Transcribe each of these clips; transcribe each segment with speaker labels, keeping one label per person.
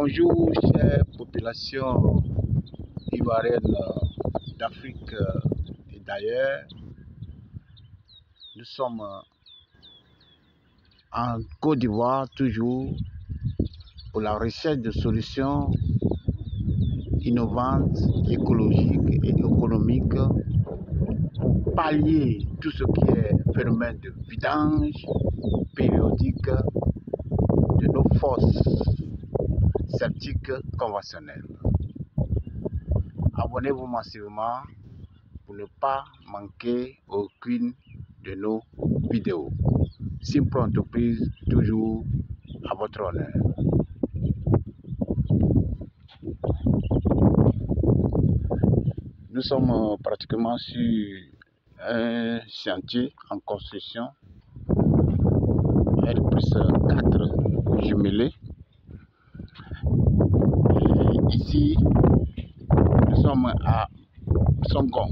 Speaker 1: Bonjour, chère population ivoirienne d'Afrique et d'ailleurs. Nous sommes en Côte d'Ivoire toujours pour la recherche de solutions innovantes, écologiques et économiques pour pallier tout ce qui est phénomène de vidange périodique de nos fosses septiques conventionnelles. Abonnez-vous massivement pour ne pas manquer aucune de nos vidéos. Simple entreprise, toujours à votre honneur. Nous sommes pratiquement sur un chantier en construction avec plus 4 jumelés. Et ici, nous sommes à Songon,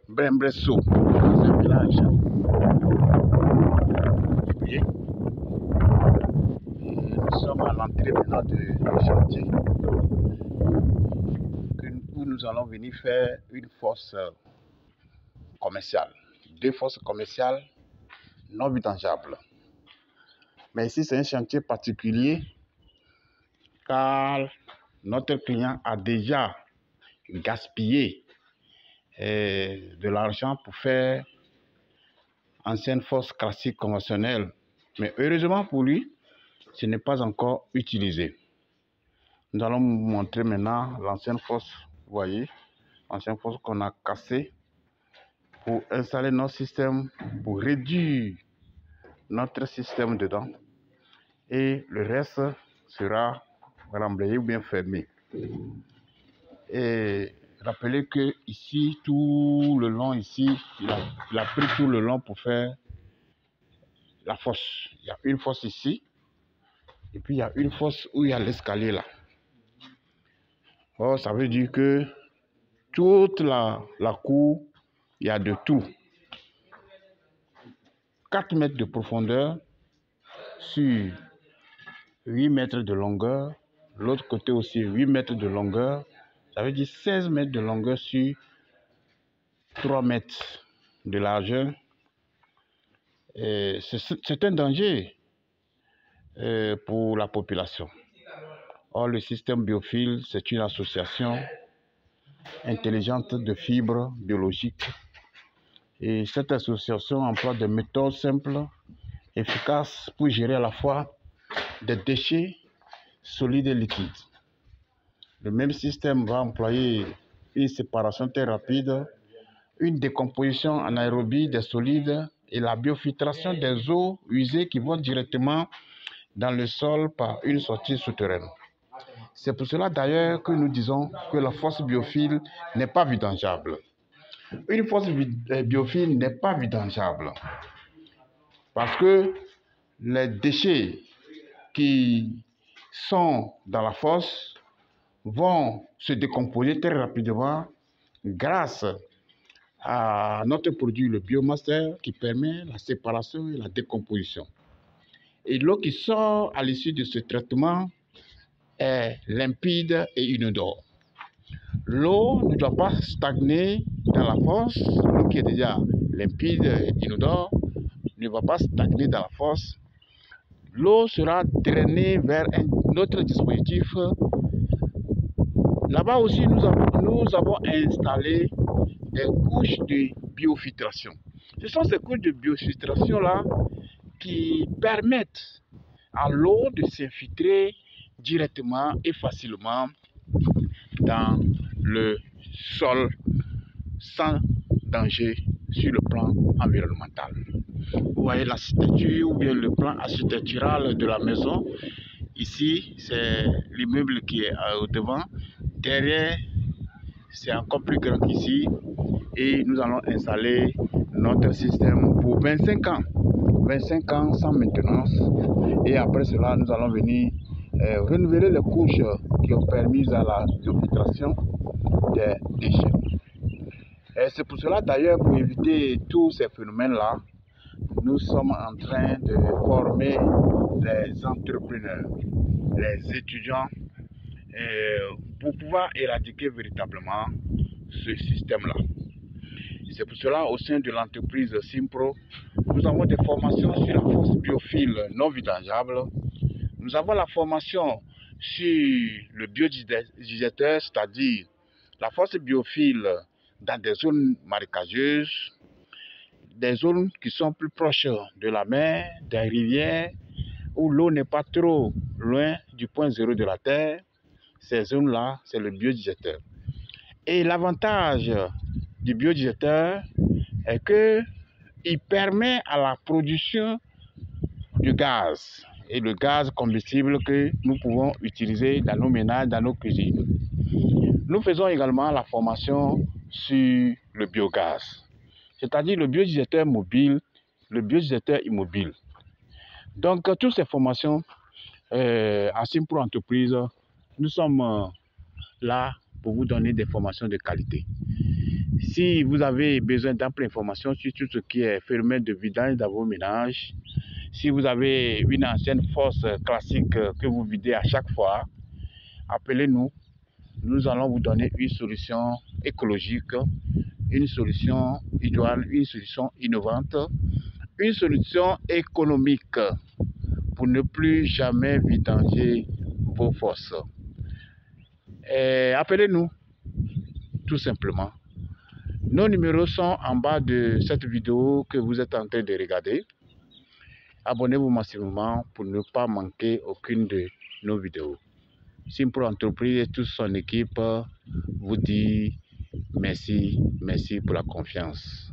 Speaker 1: Brembresso, dans un village. Nous sommes à l'entrée maintenant du chantier où nous allons venir faire une fosse commerciale. 2 fosses commerciales non vidangeables. Mais ici, c'est un chantier particulier car notre client a déjà gaspillé de l'argent pour faire ancienne fosse classique conventionnelle. Mais heureusement pour lui, ce n'est pas encore utilisé. Nous allons vous montrer maintenant l'ancienne fosse, vous voyez, l'ancienne fosse qu'on a cassée pour installer notre système, pour réduire notre système dedans. Et le reste sera remblayé ou bien fermé. Et rappelez que ici, tout le long, ici, il a pris tout le long pour faire la fosse. Il y a une fosse ici, et puis il y a une fosse où il y a l'escalier là. Oh, ça veut dire que toute la cour, il y a de tout. 4 mètres de profondeur sur 8 mètres de longueur. L'autre côté aussi 8 mètres de longueur. Ça veut dire 16 mètres de longueur sur 3 mètres de largeur. C'est un danger pour la population. Or, le système Biophile, c'est une association intelligente de fibres biologiques. Et cette association emploie des méthodes simples, efficaces pour gérer à la fois des déchets solides et liquides. Le même système va employer une séparation très rapide, une décomposition anaérobie des solides et la biofiltration des eaux usées qui vont directement dans le sol par une sortie souterraine. C'est pour cela d'ailleurs que nous disons que la fosse biophile n'est pas vidangeable. Une fosse biophile n'est pas vidangeable parce que les déchets qui sont dans la fosse vont se décomposer très rapidement grâce à notre produit, le biomaster, qui permet la séparation et la décomposition. Et l'eau qui sort à l'issue de ce traitement est limpide et inodore. L'eau ne doit pas stagner dans la fosse. L'eau qui est déjà limpide et inodore ne va pas stagner dans la fosse. L'eau sera drainée vers un autre dispositif. Là-bas aussi, nous avons installé des couches de biofiltration. Ce sont ces couches de biofiltration-là qui permettent à l'eau de s'infiltrer directement et facilement dans le sol sans danger sur le plan environnemental. Vous voyez l'architecture ou bien le plan architectural de la maison. Ici, c'est l'immeuble qui est au devant. Derrière, c'est encore plus grand qu'ici. Et nous allons installer notre système pour 25 ans. 25 ans sans maintenance. Et après cela, nous allons venir renouveler les couches qui ont permis à la biofiltration des déchets. Et c'est pour cela d'ailleurs, pour éviter tous ces phénomènes-là, nous sommes en train de former les entrepreneurs, les étudiants, pour pouvoir éradiquer véritablement ce système-là. C'est pour cela, au sein de l'entreprise Simpro, nous avons des formations sur la force biophile non vidangeable. Nous avons la formation sur le biodigestateur, c'est-à-dire la force biophile dans des zones marécageuses, des zones qui sont plus proches de la mer, des rivières, où l'eau n'est pas trop loin du point zéro de la Terre. Ces zones-là, c'est le biodigestateur. Et l'avantage du biodigestateur est qu'il permet à la production du gaz, et le gaz combustible que nous pouvons utiliser dans nos ménages, dans nos cuisines. Nous faisons également la formation sur le biogaz, c'est-à-dire le biodigestateur mobile, le biodigestateur immobile. Donc, toutes ces formations à Simpro Entreprise, nous sommes là pour vous donner des formations de qualité. Si vous avez besoin d'amples informations sur tout ce qui est phénomène de vidange dans vos ménages, si vous avez une ancienne fosse classique que vous videz à chaque fois, appelez-nous. Nous allons vous donner une solution écologique, une solution idoine, une solution innovante, une solution économique pour ne plus jamais vidanger vos fosses. Appelez-nous tout simplement. Nos numéros sont en bas de cette vidéo que vous êtes en train de regarder. Abonnez-vous massivement pour ne pas manquer aucune de nos vidéos. Simpro Entreprise et toute son équipe vous dit merci pour la confiance.